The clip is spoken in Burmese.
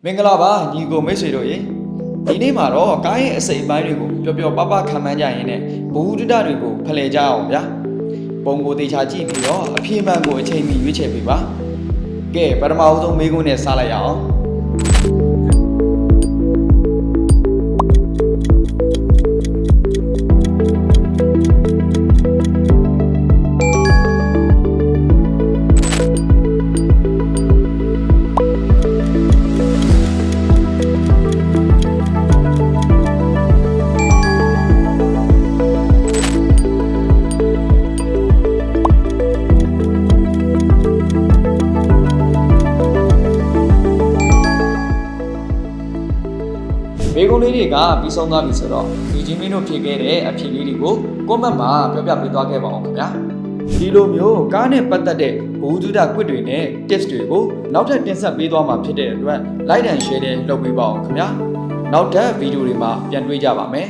မင်္ဂလာပါညီကိုမိတ်ဆွေတို့ရေဒီနေ့မှာတော့ကားရဲ့အစိပ်အပိုင်းတွေကိုပျော်ပပခံမှန်းကြရင်လည်းဘဝတုဒ္ဒတွေကိုဖလှယ်ကြအောင်ဗျာပုံကိုတေချာကြည့်ပြီးတော့အပြေမှန်ကိုအချိန်မီရွေးချယ်ပေးပါကဲပထမအဆုံးမေးခွန်းနဲ့စလိုက်ရအောင်ဘေကုန်းလေးတွေကပြီးဆုံးသွားပြီဆိုတော့ဒီချင်းမင်းတို့ဖြေခဲ့တဲ့အဖြေလေးတွေကို comment မှာပြောပြပေးသွားခဲ့ပါအောင်ခင်ဗျာဒီလိုမျိုးကားနဲ့ပတ်သက်တဲ့ဘဝတုဒ္ဒ quiz တွေနဲ့ tips တွေကိုနောက်ထပ်တင်ဆက်ပေးသွားမှာဖြစ်တဲ့အတွက် like and share လုပ်ပေးပါအောင်ခင်ဗျာနောက်ထပ်ဗီဒီယိုတွေမှာပြန်တွေ့ကြပါမယ်